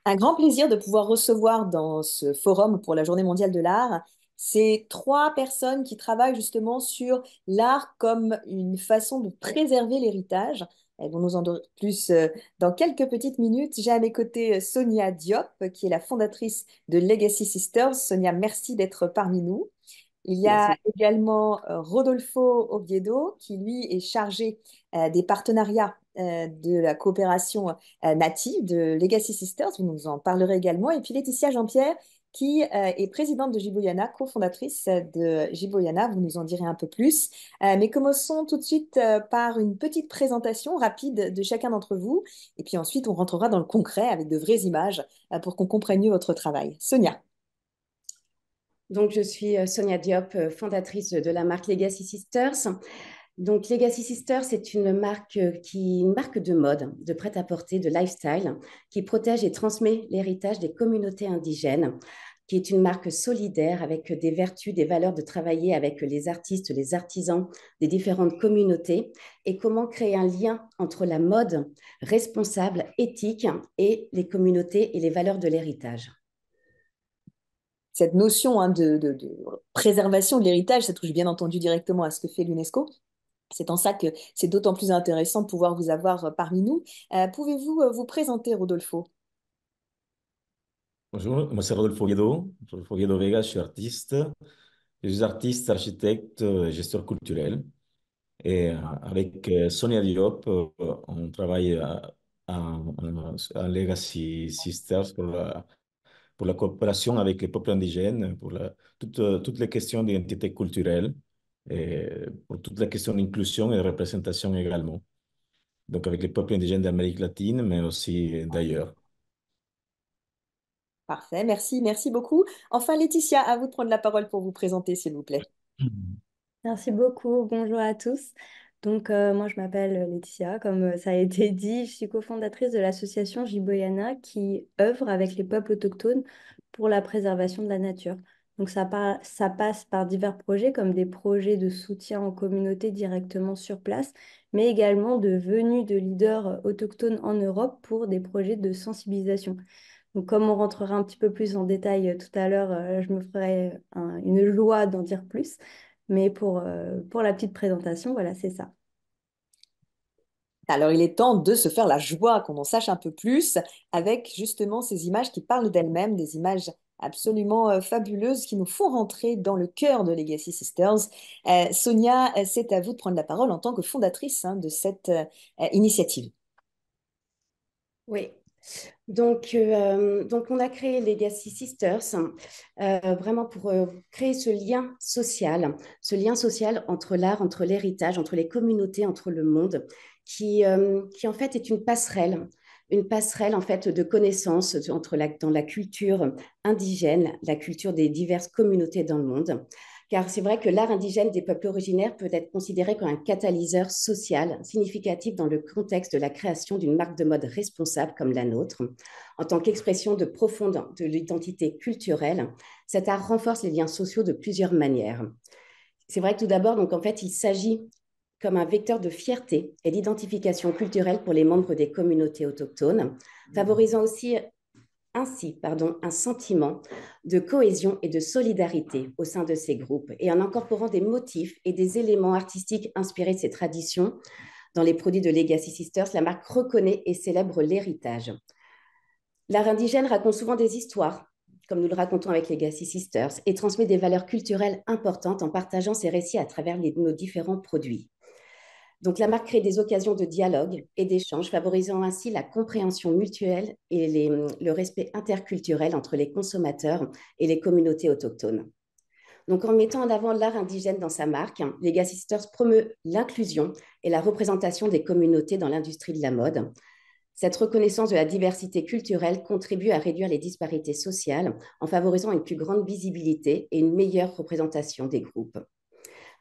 Un grand plaisir de pouvoir recevoir dans ce forum pour la Journée mondiale de l'art ces trois personnes qui travaillent justement sur l'art comme une façon de préserver l'héritage. Elles vont nous en dire plus dans quelques petites minutes. J'ai à mes côtés Sonia Diop, qui est la fondatrice de Legacy Sisters. Sonia, merci d'être parmi nous. Il y a Merci. également Rodolfo Oviedo, qui lui est chargé des partenariats de la coopération native de Legacy Sisters. Vous nous en parlerez également. Et puis Laetitia Jean-Pierre, qui est présidente de Giboyana, cofondatrice de Giboyana. Vous nous en direz un peu plus. Mais commençons tout de suite par une petite présentation rapide de chacun d'entre vous. Et puis ensuite, on rentrera dans le concret avec de vraies images pour qu'on comprenne mieux votre travail. Sonia. Donc, je suis Sonia Diop, fondatrice de la marque Legacy Sisters. Donc, Legacy Sisters, c'est une marque de mode, de prêt-à-porter, de lifestyle, qui protège et transmet l'héritage des communautés indigènes, qui est une marque solidaire avec des vertus, des valeurs de travailler avec les artistes, les artisans des différentes communautés et comment créer un lien entre la mode responsable, éthique et les communautés et les valeurs de l'héritage. Cette notion de préservation de l'héritage, ça touche bien entendu directement à ce que fait l'UNESCO. C'est en ça que c'est d'autant plus intéressant de pouvoir vous avoir parmi nous. Pouvez-vous vous présenter, Rodolfo? Bonjour, moi c'est Rodolfo Guedo Vega, je suis artiste. Je suis artiste, architecte, gesteur culturel. Et avec Sonia Diop, on travaille à Legacy Sisters pour la coopération avec les peuples indigènes, pour toutes les questions d'identité culturelle, et pour toutes les questions d'inclusion et de représentation également. Donc avec les peuples indigènes d'Amérique latine, mais aussi d'ailleurs. Parfait, merci, merci beaucoup. Enfin, Laetitia, à vous de prendre la parole pour vous présenter, s'il vous plaît. Merci beaucoup. Bonjour à tous. Moi, je m'appelle Laetitia. Comme ça a été dit, je suis cofondatrice de l'association Giboyana qui œuvre avec les peuples autochtones pour la préservation de la nature. Ça passe par divers projets comme des projets de soutien aux communautés directement sur place, mais également de venue de leaders autochtones en Europe pour des projets de sensibilisation. Donc, comme on rentrera un petit peu plus en détail tout à l'heure, je me ferai une joie d'en dire plus. Mais pour la petite présentation, voilà, c'est ça. Alors, il est temps de se faire la joie qu'on en sache un peu plus avec justement ces images qui parlent d'elles-mêmes, des images absolument fabuleuses qui nous font rentrer dans le cœur de Legacy Sisters. Sonia, c'est à vous de prendre la parole en tant que fondatrice de cette initiative. Oui. Donc, on a créé Legacy Sisters vraiment pour créer ce lien social entre l'art, entre l'héritage, entre les communautés, entre le monde, qui en fait est une passerelle en fait de connaissances dans la culture indigène, la culture des diverses communautés dans le monde. Car c'est vrai que l'art indigène des peuples originaires peut être considéré comme un catalyseur social significatif dans le contexte de la création d'une marque de mode responsable comme la nôtre. En tant qu'expression de profonde de l'identité culturelle, cet art renforce les liens sociaux de plusieurs manières. C'est vrai que tout d'abord, donc en fait, il s'agit comme un vecteur de fierté et d'identification culturelle pour les membres des communautés autochtones, favorisant aussi un sentiment de cohésion et de solidarité au sein de ces groupes et en incorporant des motifs et des éléments artistiques inspirés de ces traditions dans les produits de Legacy Sisters, la marque reconnaît et célèbre l'héritage. L'art indigène raconte souvent des histoires, comme nous le racontons avec Legacy Sisters, et transmet des valeurs culturelles importantes en partageant ces récits à travers nos différents produits. Donc, la marque crée des occasions de dialogue et d'échange, favorisant ainsi la compréhension mutuelle et le respect interculturel entre les consommateurs et les communautés autochtones. Donc, en mettant en avant l'art indigène dans sa marque, Legacy Sisters promeut l'inclusion et la représentation des communautés dans l'industrie de la mode. Cette reconnaissance de la diversité culturelle contribue à réduire les disparités sociales en favorisant une plus grande visibilité et une meilleure représentation des groupes.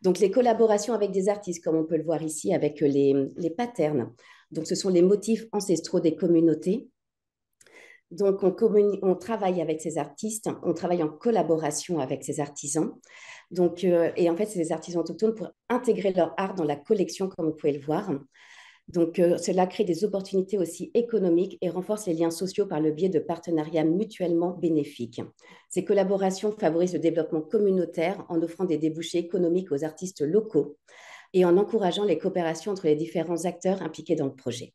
Donc, les collaborations avec des artistes, comme on peut le voir ici avec les patterns. Donc, ce sont les motifs ancestraux des communautés. Donc, on travaille avec ces artistes, on travaille en collaboration avec ces artisans. Donc, et en fait, c'est des artisans autochtones pour intégrer leur art dans la collection, comme vous pouvez le voir. Donc, cela crée des opportunités aussi économiques et renforce les liens sociaux par le biais de partenariats mutuellement bénéfiques. Ces collaborations favorisent le développement communautaire en offrant des débouchés économiques aux artistes locaux et en encourageant les coopérations entre les différents acteurs impliqués dans le projet.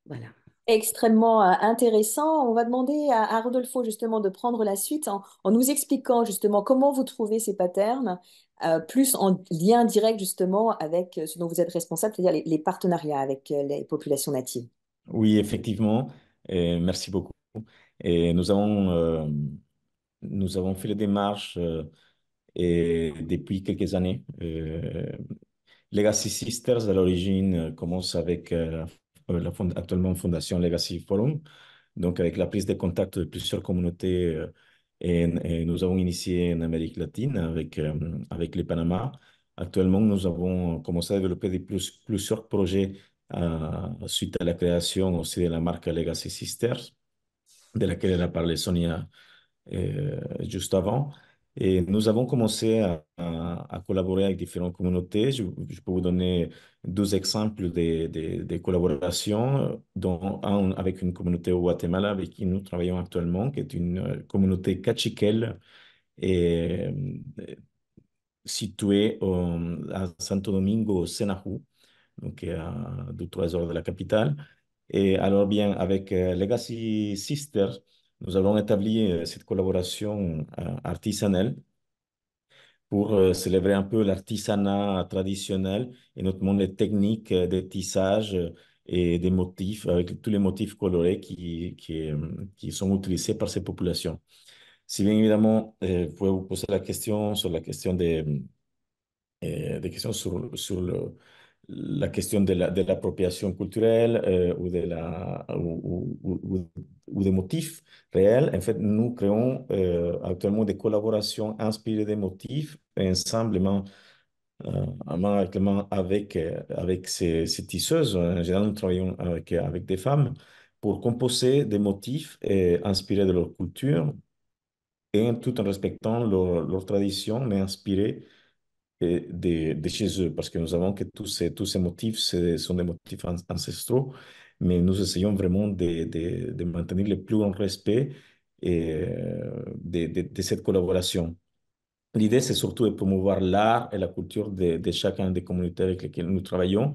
Voilà. Extrêmement intéressant. On va demander à Rodolfo justement de prendre la suite en nous expliquant justement comment vous trouvez ces patterns, plus en lien direct justement avec ce dont vous êtes responsable, c'est-à-dire les partenariats avec les populations natives. Oui, effectivement. Merci beaucoup. Et nous avons fait les démarches et depuis quelques années. Legacy Sisters, à l'origine, commence avec actuellement Fondation Legacy Forum, donc avec la prise de contact de plusieurs communautés. Et nous avons initié en Amérique latine avec le Panama. Actuellement, nous avons commencé à développer plusieurs projets suite à la création aussi de la marque Legacy Sisters, de laquelle elle a parlé Sonia juste avant. Et nous avons commencé à collaborer avec différentes communautés. Je peux vous donner deux exemples de collaborations, dont un avec une communauté au Guatemala avec qui nous travaillons actuellement, qui est une communauté cachiquel et, située à Santo Domingo, Senajú, donc qui est à 2-3 heures de la capitale. Et alors bien, avec Legacy Sisters, nous avons établi cette collaboration artisanale pour célébrer un peu l'artisanat traditionnel et notamment les techniques de tissage et des motifs, avec tous les motifs colorés qui sont utilisés par ces populations. Si bien évidemment, vous pouvez vous poser la question sur la question des questions la question de l'appropriation culturelle ou, ou des motifs réels. En fait, nous créons actuellement des collaborations inspirées des motifs ensemblement avec ces tisseuses. En général, nous travaillons avec des femmes pour composer des motifs inspirés de leur culture et tout en respectant leur tradition, mais inspirés de chez eux, parce que nous savons que tous ces motifs sont des motifs ancestraux, mais nous essayons vraiment de maintenir le plus grand respect de cette collaboration. L'idée, c'est surtout de promouvoir l'art et la culture de chacun des communautés avec lesquelles nous travaillons,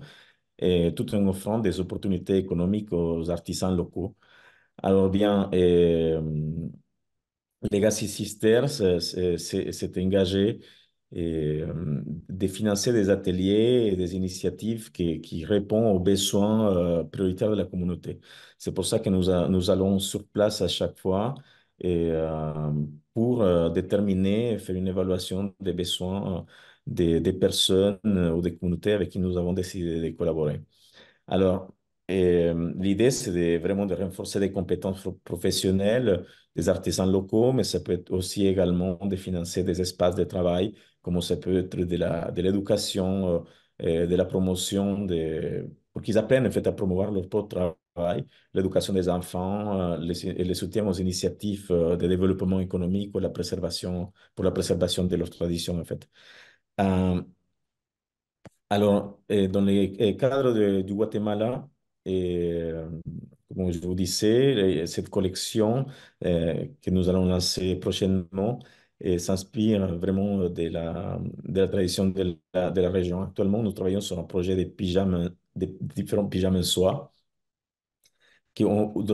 et tout en offrant des opportunités économiques aux artisans locaux. Alors bien, Legacy Sisters s'est engagé de financer des ateliers et des initiatives qui répondent aux besoins prioritaires de la communauté. C'est pour ça que nous allons sur place à chaque fois et, pour déterminer, faire une évaluation des besoins des personnes ou des communautés avec qui nous avons décidé de collaborer. Alors, l'idée, c'est vraiment de renforcer les compétences professionnelles des artisans locaux, mais ça peut être aussi également de financer des espaces de travail, comme ça peut être de l'éducation, de la promotion, pour qu'ils apprennent en fait à promouvoir leur propre travail, l'éducation des enfants, et le soutien aux initiatives de développement économique ou pour la préservation de leurs traditions en fait. Euh, alors, dans le cadre du Guatemala, comme je vous disais, cette collection que nous allons lancer prochainement s'inspire vraiment de la tradition de la région. Actuellement, nous travaillons sur un projet de pyjamas, de différents pyjamas en soie,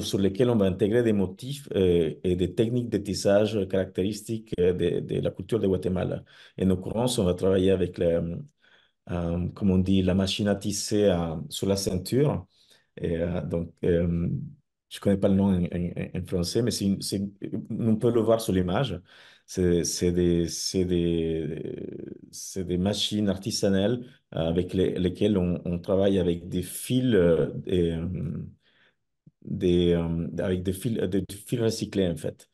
sur lesquels on va intégrer des motifs et des techniques de tissage caractéristiques de la culture de Guatemala. En l'occurrence, on va travailler avec comme on dit, la machine à tisser sur la ceinture. Et, donc, je ne connais pas le nom en français, mais on peut le voir sur l'image. C'est des machines artisanales avec lesquelles on travaille avec des fils, avec des fils recyclés, en fait,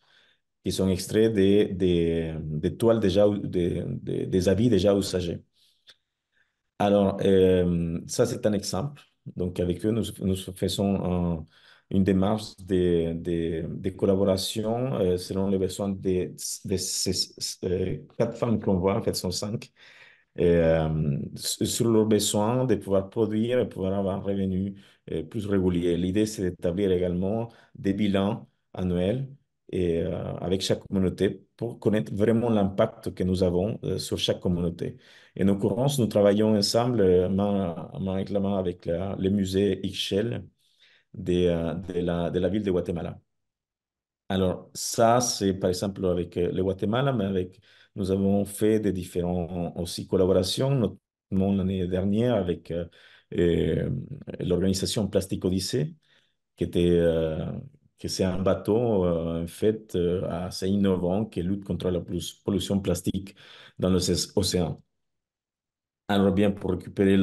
qui sont extraits des toiles déjà, des habits déjà usagés. Alors, ça, c'est un exemple. Donc, avec eux, nous faisons une démarche de collaboration selon les besoins de ces quatre femmes qu'on voit, en fait, sont cinq, sur leurs besoins de pouvoir produire et pouvoir avoir un revenu plus régulier. L'idée, c'est d'établir également des bilans annuels avec chaque communauté pour connaître vraiment l'impact que nous avons sur chaque communauté. Et en l'occurrence, nous travaillons ensemble, main avec la main, avec le musée Ixchel de la ville de Guatemala. Alors, ça, c'est par exemple avec le Guatemala, mais nous avons fait des différents aussi collaborations, notamment l'année dernière avec l'organisation Plastic Odyssey, qui était, que c'est un bateau en fait assez innovant qui lutte contre la pollution plastique dans les océans. Alors bien, pour récupérer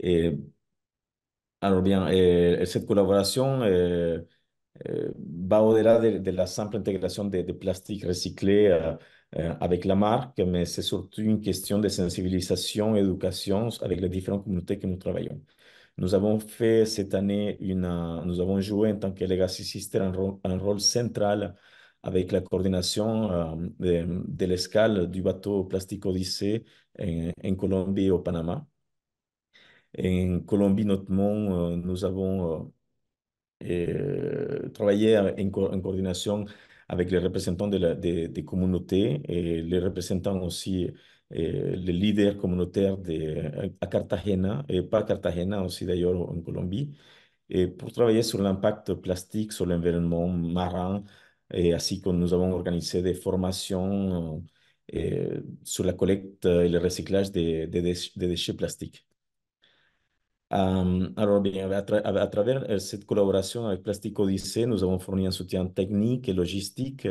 euh, alors bien, cette collaboration va au-delà de la simple intégration de plastique recyclé avec la marque, mais c'est surtout une question de sensibilisation et d'éducation avec les différentes communautés que nous travaillons. Nous avons fait cette année nous avons joué en tant que Legacy Sister un rôle central avec la coordination de l'escale du bateau Plastic Odyssey en Colombie et au Panama. En Colombie, notamment, nous avons travaillé en coordination avec les représentants des communautés et les représentants aussi, les leaders communautaires à Cartagena, et pas à Cartagena, aussi d'ailleurs en Colombie, et pour travailler sur l'impact plastique sur l'environnement marin, et ainsi que nous avons organisé des formations sur la collecte et le recyclage des déchets plastiques. Alors bien, à travers cette collaboration avec Plastic Odyssey, nous avons fourni un soutien technique et logistique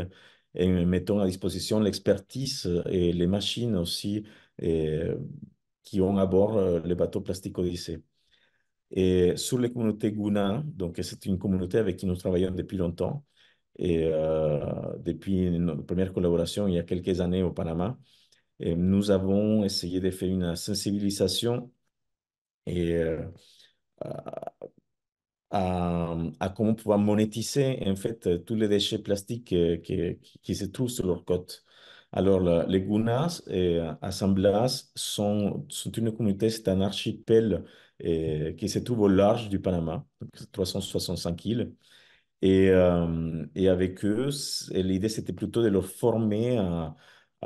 et mettons à disposition l'expertise et les machines aussi euh, qui ont à bord le bateau Plastic Odyssey. Et sur les communautés Guna, donc c'est une communauté avec qui nous travaillons depuis longtemps et depuis notre première collaboration il y a quelques années au Panama, et nous avons essayé de faire une sensibilisation et à comment pouvoir monétiser en fait tous les déchets plastiques qui se trouvent sur leur côte. Alors, les Gunas à San Blas sont une communauté, c'est un archipel qui se trouve au large du Panama, donc 365 îles. Et avec eux, l'idée, c'était plutôt de leur former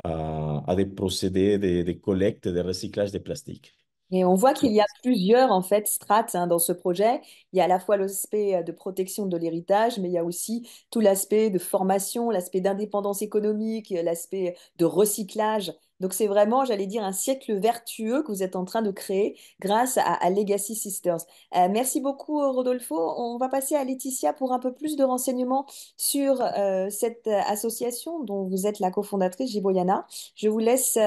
à des procédés de collecte et de recyclage des plastiques. Et on voit qu'il y a plusieurs en fait strates dans ce projet. Il y a à la fois l'aspect de protection de l'héritage, mais il y a aussi tout l'aspect de formation, l'aspect d'indépendance économique, l'aspect de recyclage. Donc c'est vraiment, j'allais dire, un siècle vertueux que vous êtes en train de créer grâce à Legacy Sisters. Merci beaucoup, Rodolfo. On va passer à Laetitia pour un peu plus de renseignements sur cette association dont vous êtes la cofondatrice, Jiboyana. Je vous laisse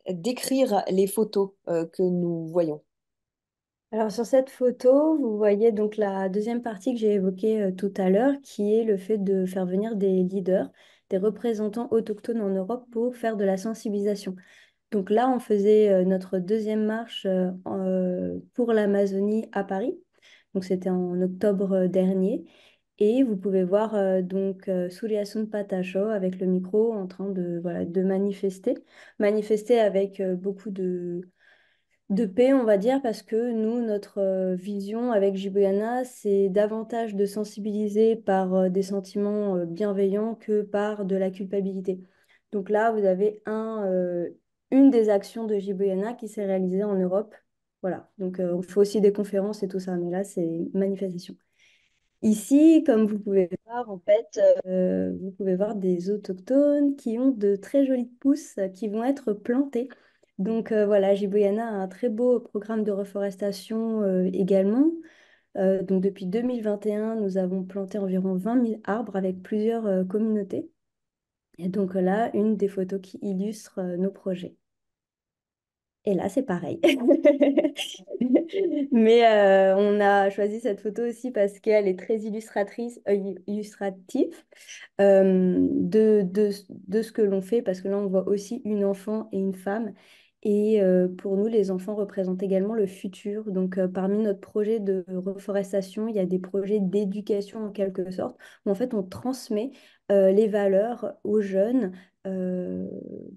décrire les photos que nous voyons. Alors sur cette photo, vous voyez donc la deuxième partie que j'ai évoquée tout à l'heure, qui est le fait de faire venir des leaders, des représentants autochtones en Europe pour faire de la sensibilisation. Donc là, on faisait notre deuxième marche pour l'Amazonie à Paris. Donc c'était en octobre dernier. Et vous pouvez voir Suryasun Patacho avec le micro en train de, voilà, de manifester. Manifester avec beaucoup de paix, on va dire, parce que nous, notre vision avec Jiboyana, c'est davantage de sensibiliser par des sentiments bienveillants que par de la culpabilité. Donc là, vous avez une des actions de Jiboyana qui s'est réalisée en Europe. Voilà, donc on fait aussi des conférences et tout ça, mais là, c'est une manifestation. Ici, comme vous pouvez voir, en fait, vous pouvez voir des autochtones qui ont de très jolies pousses qui vont être plantées. Donc voilà, Jiboyana a un très beau programme de reforestation également. Donc depuis 2021, nous avons planté environ 20 000 arbres avec plusieurs communautés. Et donc là, une des photos qui illustre nos projets. Et là, c'est pareil. Mais on a choisi cette photo aussi parce qu'elle est très illustrative de ce que l'on fait, parce que là, on voit aussi une enfant et une femme. Et pour nous, les enfants représentent également le futur. Donc, parmi notre projet de reforestation, il y a des projets d'éducation en quelque sorte, où en fait on transmet les valeurs aux jeunes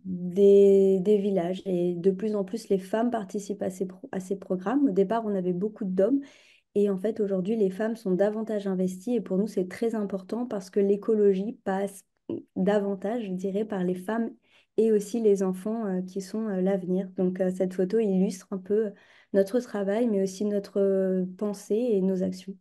des villages. Et de plus en plus, les femmes participent à ces programmes. Au départ, on avait beaucoup d'hommes. Et en fait, aujourd'hui, les femmes sont davantage investies. Et pour nous, c'est très important parce que l'écologie passe davantage, je dirais, par les femmes et aussi les enfants qui sont l'avenir. Donc cette photo illustre un peu notre travail, mais aussi notre pensée et nos actions.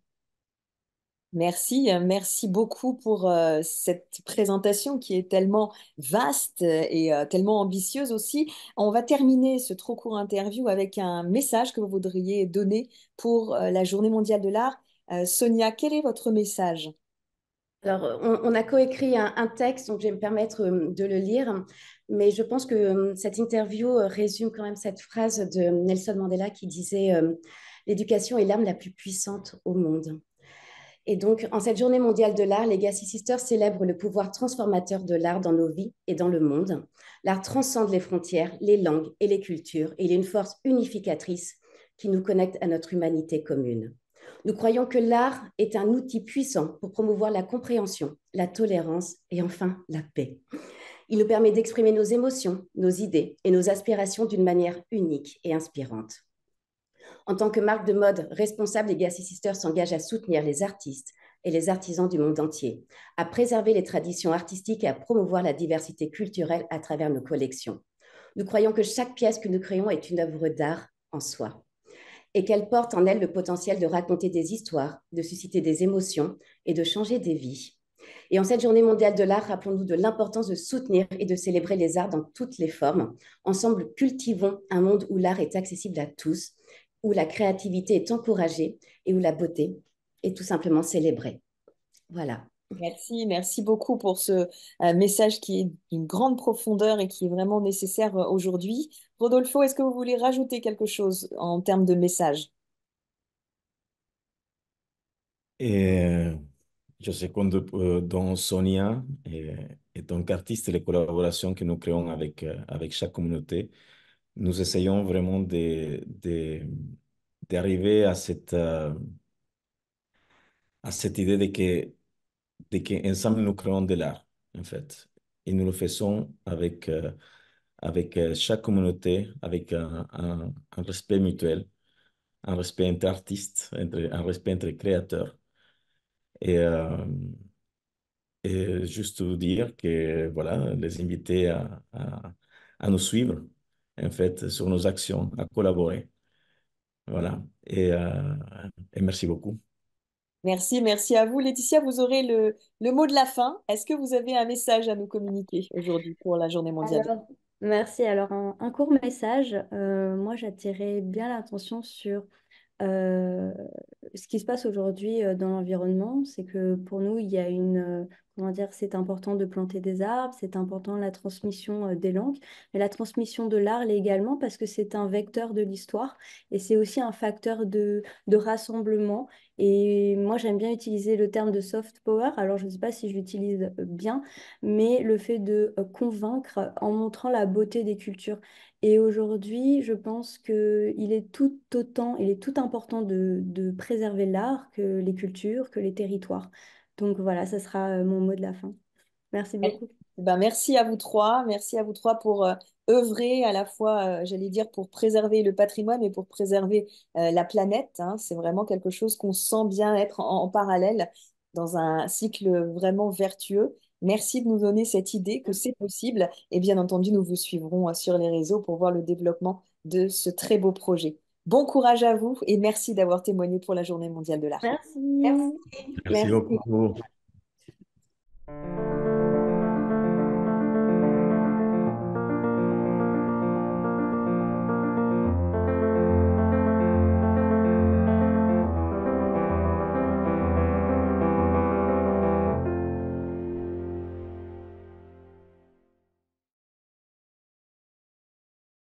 Merci, merci beaucoup pour cette présentation qui est tellement vaste et tellement ambitieuse aussi. On va terminer ce trop court interview avec un message que vous voudriez donner pour la Journée mondiale de l'art. Sonia, quel est votre message? Alors, on a coécrit un texte, donc je vais me permettre de le lire, mais je pense que cette interview résume quand même cette phrase de Nelson Mandela qui disait l'éducation est l'arme la plus puissante au monde. Et donc, en cette journée mondiale de l'art, Legacy Sisters célèbre le pouvoir transformateur de l'art dans nos vies et dans le monde. L'art transcende les frontières, les langues et les cultures. Il est une force unificatrice qui nous connecte à notre humanité commune. Nous croyons que l'art est un outil puissant pour promouvoir la compréhension, la tolérance et enfin la paix. Il nous permet d'exprimer nos émotions, nos idées et nos aspirations d'une manière unique et inspirante. En tant que marque de mode responsable, Legacy Sisters s'engage à soutenir les artistes et les artisans du monde entier, à préserver les traditions artistiques et à promouvoir la diversité culturelle à travers nos collections. Nous croyons que chaque pièce que nous créons est une œuvre d'art en soi et qu'elle porte en elle le potentiel de raconter des histoires, de susciter des émotions et de changer des vies. Et en cette journée mondiale de l'art, rappelons-nous de l'importance de soutenir et de célébrer les arts dans toutes les formes. Ensemble, cultivons un monde où l'art est accessible à tous, où la créativité est encouragée et où la beauté est tout simplement célébrée. Voilà. Merci, merci beaucoup pour ce message qui est d'une grande profondeur et qui est vraiment nécessaire aujourd'hui. Rodolfo, est-ce que vous voulez rajouter quelque chose en termes de message? Et je second dans Sonia et tant qu'artiste, les collaborations que nous créons avec chaque communauté, nous essayons vraiment d'arriver à cette idée de que ensemble nous créons de l'art, en fait. Et nous le faisons avec chaque communauté, avec un respect mutuel, un respect entre artistes, un respect entre créateurs. Et, euh, et juste vous dire que, voilà, les inviter à nous suivre, en fait, sur nos actions, à collaborer. Voilà. Et merci beaucoup. Merci, merci à vous. Laetitia, vous aurez le mot de la fin. Est-ce que vous avez un message à nous communiquer aujourd'hui pour la Journée mondiale? Alors, merci. Alors, un court message. Moi, j'attirais bien l'attention sur Euh, ce qui se passe aujourd'hui dans l'environnement, c'est que pour nous, il y a comment dire, c'est important de planter des arbres, c'est important la transmission des langues, mais la transmission de l'art l'est également parce que c'est un vecteur de l'histoire et c'est aussi un facteur de rassemblement. Et moi, j'aime bien utiliser le terme de soft power. Alors, je ne sais pas si je l'utilise bien, mais le fait de convaincre en montrant la beauté des cultures. Et aujourd'hui, je pense il est tout important de préserver l'art que les cultures, que les territoires. Donc voilà, ça sera mon mot de la fin. Merci beaucoup. Ben, merci à vous trois pour œuvrer à la fois, j'allais dire, pour préserver le patrimoine et pour préserver la planète, hein. C'est vraiment quelque chose qu'on sent bien être en parallèle dans un cycle vraiment vertueux. Merci de nous donner cette idée que c'est possible et bien entendu, nous vous suivrons sur les réseaux pour voir le développement de ce très beau projet. Bon courage à vous et merci d'avoir témoigné pour la Journée mondiale de l'art. Merci. Merci. Merci Merci. beaucoup.